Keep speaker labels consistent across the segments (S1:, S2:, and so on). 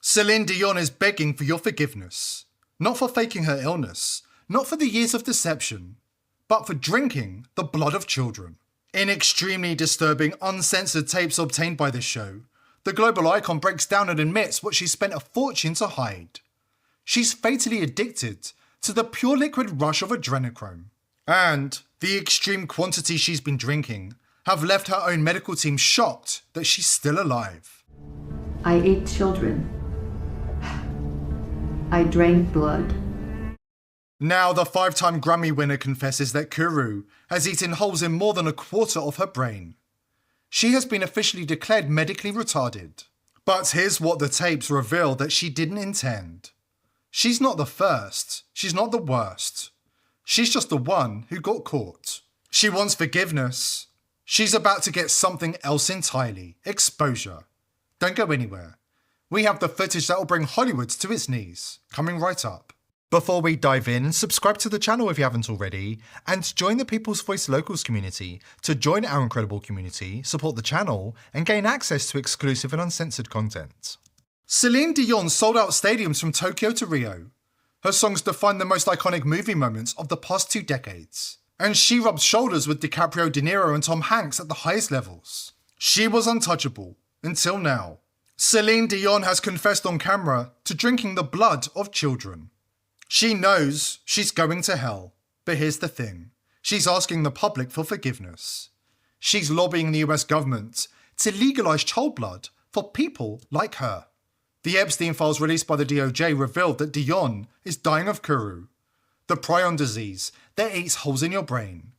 S1: Celine Dion is begging for your forgiveness. Not for faking her illness, not for the years of deception, but for drinking the blood of children. In extremely disturbing, uncensored tapes obtained by this show, the global icon breaks down and admits what she spent a fortune to hide. She's fatally addicted to the pure liquid rush of adrenochrome. And the extreme quantity she's been drinking have left her own medical team shocked that she's still alive.
S2: I ate children. I drank blood.
S1: Now the 5-time Grammy winner confesses that Kuru has eaten holes in more than a quarter of her brain. She has been officially declared medically retarded. But here's what the tapes reveal that she didn't intend. She's not the first, she's not the worst. She's just the one who got caught. She wants forgiveness. She's about to get something else entirely, exposure. Don't go anywhere. We have the footage that will bring Hollywood to its knees, coming right up. Before we dive in, subscribe to the channel if you haven't already, and join the People's Voice Locals community to join our incredible community, support the channel, and gain access to exclusive and uncensored content. Celine Dion sold out stadiums from Tokyo to Rio. Her songs define the most iconic movie moments of the past 2 decades. And she rubs shoulders with DiCaprio, De Niro, and Tom Hanks at the highest levels. She was untouchable, until now. Celine Dion has confessed on camera to drinking the blood of children. She knows she's going to hell, but here's the thing. She's asking the public for forgiveness. She's lobbying the US government to legalize child blood for people like her. The Epstein files released by the DOJ revealed that Dion is dying of Kuru, the prion disease that eats holes in your brain,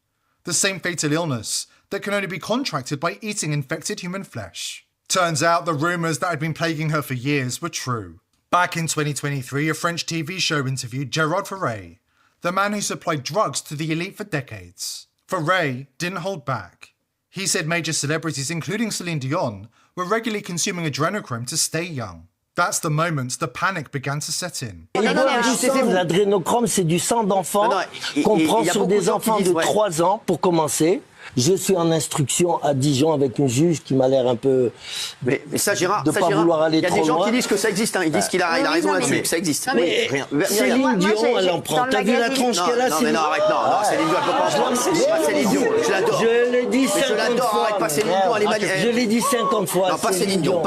S1: the same fatal illness that can only be contracted by eating infected human flesh. Turns out the rumours that had been plaguing her for years were true. Back in 2023, a French TV show interviewed Gerard Ferret, the man who supplied drugs to the elite for decades. Ferret didn't hold back. He said major celebrities, including Celine Dion, were regularly consuming adrenochrome to stay young. That's the moment the panic began to set in.
S3: L'adrénochrome, c'est du sang d'enfant qu'on prend sur des enfants de 3 ans pour commencer. Je suis en instruction à Dijon avec une juge qui m'a l'air un peu
S4: mais ça, Gérard,
S3: de pas vouloir aller trop loin.
S4: Il y a des gens qui disent que ça existe, hein. Ils disent qu'il a raison là-dessus, que ça existe.
S3: Céline Dion, elle en prend. T'as vu la tronche qu'elle a?
S4: Non, mais non, arrête, non, Céline Dion, elle peut pas en prendre. Céline Dion, je l'adore.
S3: Je l'ai dit 50 fois.
S4: Arrête pas Céline Dion, elle est magnifique.
S3: Je l'ai dit 50 fois.
S4: Non, pas Céline Dion.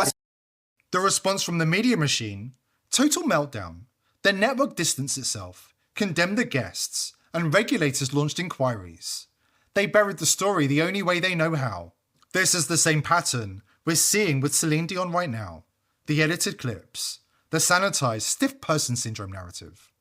S1: The response from the media machine? Total meltdown. The network distanced itself, condemned the guests, and regulators launched inquiries. They buried the story the only way they know how. This is the same pattern we're seeing with Celine Dion right now. The edited clips, the sanitized stiff person syndrome narrative,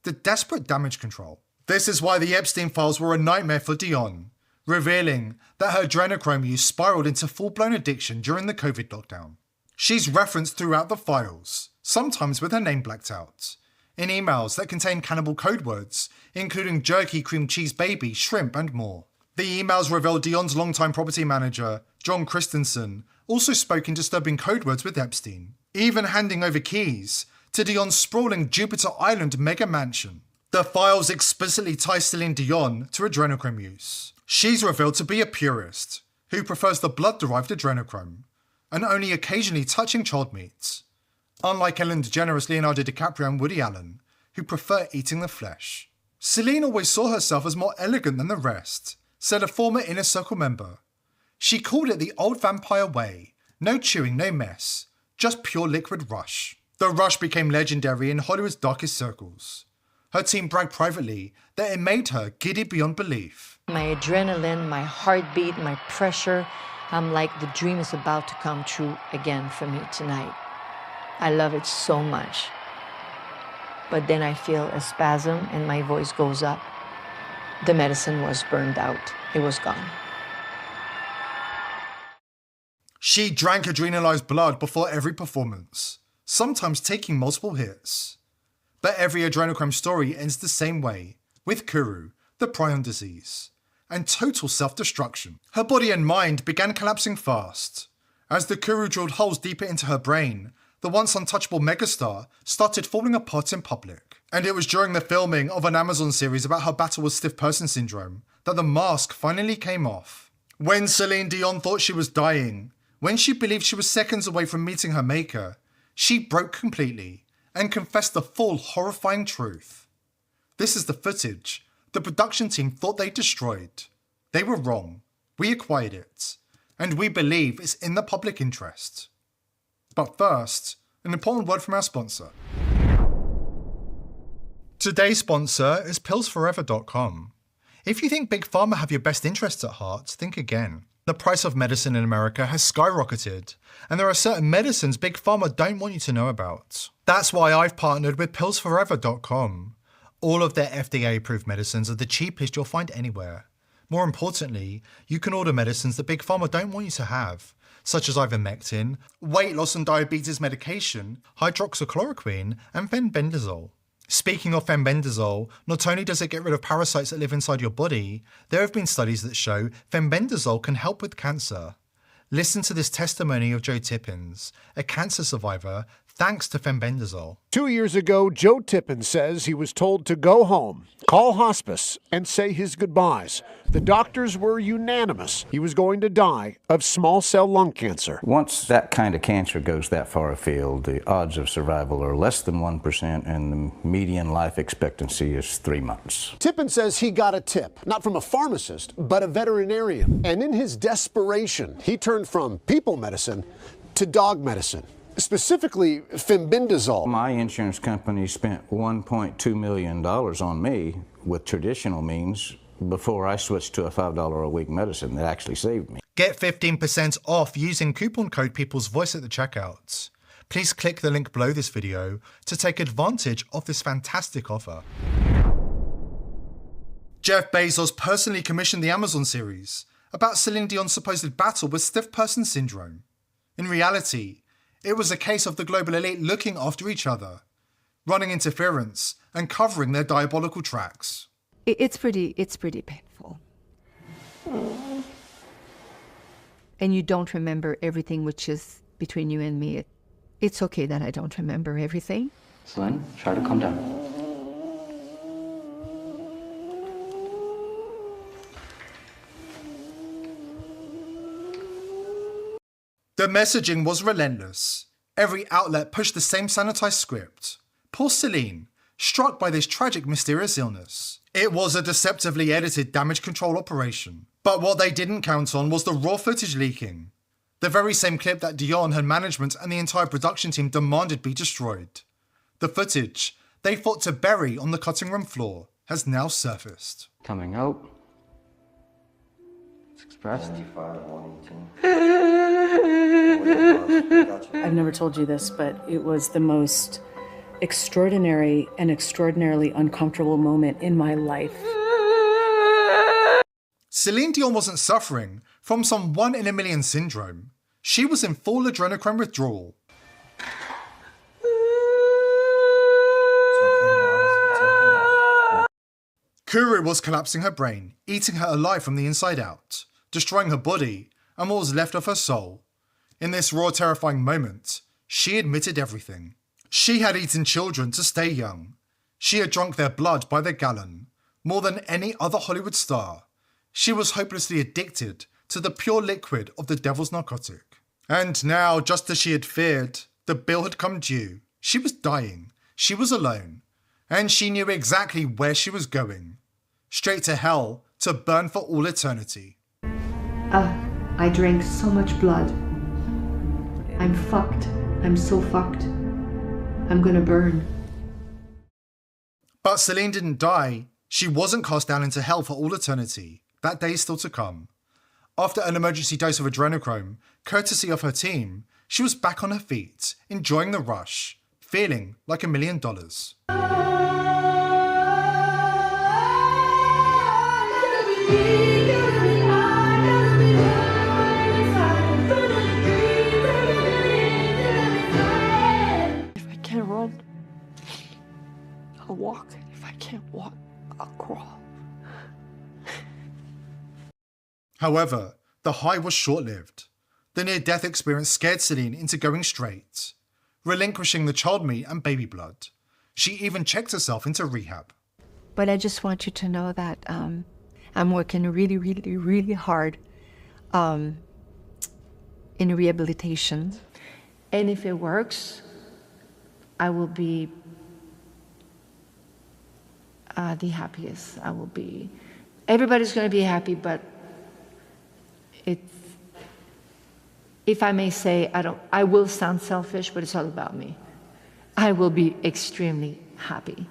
S1: the desperate damage control. This is why the Epstein files were a nightmare for Dion, revealing that her adrenochrome use spiraled into full-blown addiction during the COVID lockdown. She's referenced throughout the files, sometimes with her name blacked out, in emails that contain cannibal code words, including jerky, cream cheese baby, shrimp, and more. The emails reveal Dion's longtime property manager, John Christensen, also spoke in disturbing code words with Epstein, even handing over keys to Dion's sprawling Jupiter Island mega mansion. The files explicitly tie Celine Dion to adrenochrome use. She's revealed to be a purist, who prefers the blood-derived adrenochrome, and only occasionally touching child meat. Unlike Ellen DeGeneres, Leonardo DiCaprio, and Woody Allen, who prefer eating the flesh. Celine always saw herself as more elegant than the rest, said a former Inner Circle member. She called it the old vampire way. No chewing, no mess. Just pure liquid rush. The rush became legendary in Hollywood's darkest circles. Her team bragged privately that it made her giddy beyond belief.
S5: My adrenaline, my heartbeat, my pressure, I'm like the dream is about to come true again for me tonight. I love it so much. But then I feel a spasm and my voice goes up. The medicine was burned out. It was gone.
S1: She drank adrenalized blood before every performance, sometimes taking multiple hits. But every adrenochrome story ends the same way, with Kuru, the prion disease, and total self-destruction. Her body and mind began collapsing fast. As the Kuru drilled holes deeper into her brain, the once untouchable megastar started falling apart in public. And it was during the filming of an Amazon series about her battle with stiff person syndrome that the mask finally came off. When Celine Dion thought she was dying, when she believed she was seconds away from meeting her maker, she broke completely and confessed the full horrifying truth. This is the footage the production team thought they destroyed. They were wrong. We acquired it, and we believe it's in the public interest. But first, an important word from our sponsor. Today's sponsor is pillsforever.com. If you think Big Pharma have your best interests at heart, think again. The price of medicine in America has skyrocketed, and there are certain medicines Big Pharma don't want you to know about. That's why I've partnered with pillsforever.com. All of their FDA-approved medicines are the cheapest you'll find anywhere. More importantly, you can order medicines that Big Pharma don't want you to have, such as ivermectin, weight loss and diabetes medication, hydroxychloroquine, and fenbendazole. Speaking of fenbendazole, not only does it get rid of parasites that live inside your body, there have been studies that show fenbendazole can help with cancer. Listen to this testimony of Joe Tippins, a cancer survivor, thanks to fenbendazole.
S6: 2 years ago, Joe Tippins says he was told to go home, call hospice, and say his goodbyes. The doctors were unanimous. He was going to die of small cell lung cancer.
S7: Once that kind of cancer goes that far afield, the odds of survival are less than 1%, and the median life expectancy is 3 months.
S6: Tippins says he got a tip, not from a pharmacist, but a veterinarian. And in his desperation, he turned from people medicine to dog medicine. Specifically, fenbendazole.
S7: My insurance company spent $1.2 million on me with traditional means before I switched to a $5 a week medicine that actually saved me.
S1: Get 15% off using coupon code People's Voice at the checkout. Please click the link below this video to take advantage of this fantastic offer. Jeff Bezos personally commissioned the Amazon series about Celine Dion's supposed battle with stiff person syndrome. In reality, it was a case of the global elite looking after each other, running interference and covering their diabolical tracks.
S8: It's pretty painful. And you don't remember everything which is between you and me. It's okay that I don't remember everything.
S9: Celine, try to calm down.
S1: The messaging was relentless. Every outlet pushed the same sanitized script. Poor Celine, struck by this tragic mysterious illness. It was a deceptively edited damage control operation. But what they didn't count on was the raw footage leaking. The very same clip that Dion, her management, and the entire production team demanded be destroyed. The footage they fought to bury on the cutting room floor has now surfaced.
S9: Coming out. It's expressed.
S10: I've never told you this, but it was the most extraordinary and extraordinarily uncomfortable moment in my life.
S1: Celine Dion wasn't suffering from some 1 in a million syndrome. She was in full adrenochrome withdrawal. Kuru was collapsing her brain, eating her alive from the inside out, destroying her body and what was left of her soul. In this raw, terrifying moment, she admitted everything. She had eaten children to stay young. She had drunk their blood by the gallon. More than any other Hollywood star, she was hopelessly addicted to the pure liquid of the devil's narcotic. And now, just as she had feared, the bill had come due. She was dying. She was alone. And she knew exactly where she was going. Straight to hell, to burn for all eternity.
S2: I drank so much blood. I'm fucked. I'm so fucked. I'm gonna burn.
S1: But Celine didn't die. She wasn't cast down into hell for all eternity. That day is still to come. After an emergency dose of adrenochrome, courtesy of her team, she was back on her feet, enjoying the rush, feeling like $1 million.
S5: If I can't run, I'll walk. If I can't walk, I'll crawl.
S1: However, the high was short-lived. The near-death experience scared Celine into going straight, relinquishing the child meat and baby blood. She even checked herself into rehab.
S8: But I just want you to know that I'm working really, really, really hard in rehabilitation.
S5: And if it works, I will be the happiest. I will be. Everybody's going to be happy, but it's. If I may say, I will sound selfish, but it's all about me. I will be extremely happy.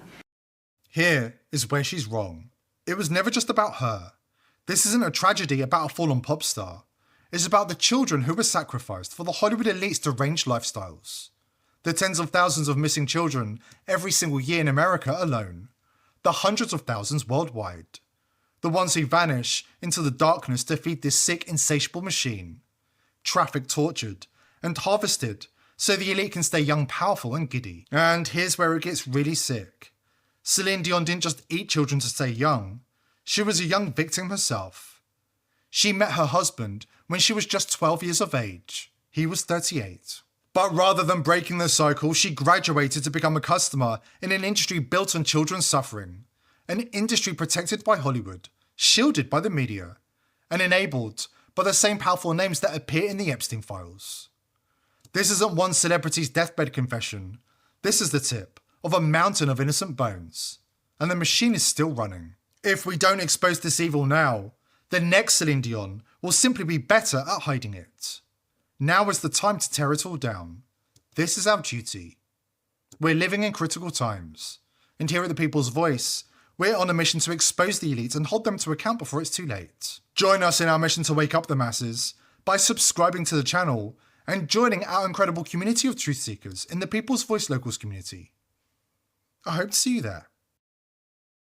S1: Here is where she's wrong. It was never just about her. This isn't a tragedy about a fallen pop star. It's about the children who were sacrificed for the Hollywood elite's deranged lifestyles. The tens of thousands of missing children every single year in America alone. The hundreds of thousands worldwide. The ones who vanish into the darkness to feed this sick, insatiable machine. Trafficked, tortured, and harvested so the elite can stay young, powerful, and giddy. And here's where it gets really sick. Celine Dion didn't just eat children to stay young. She was a young victim herself. She met her husband when she was just 12 years of age. He was 38. But rather than breaking the cycle, she graduated to become a customer in an industry built on children's suffering. An industry protected by Hollywood, shielded by the media, and enabled by the same powerful names that appear in the Epstein files. This isn't one celebrity's deathbed confession. This is the tip of a mountain of innocent bones. And the machine is still running. If we don't expose this evil now, the next Celine Dion will simply be better at hiding it. Now is the time to tear it all down. This is our duty. We're living in critical times. And here at The People's Voice, we're on a mission to expose the elite and hold them to account before it's too late. Join us in our mission to wake up the masses by subscribing to the channel and joining our incredible community of truth seekers in the People's Voice Locals community. I hope to see you there.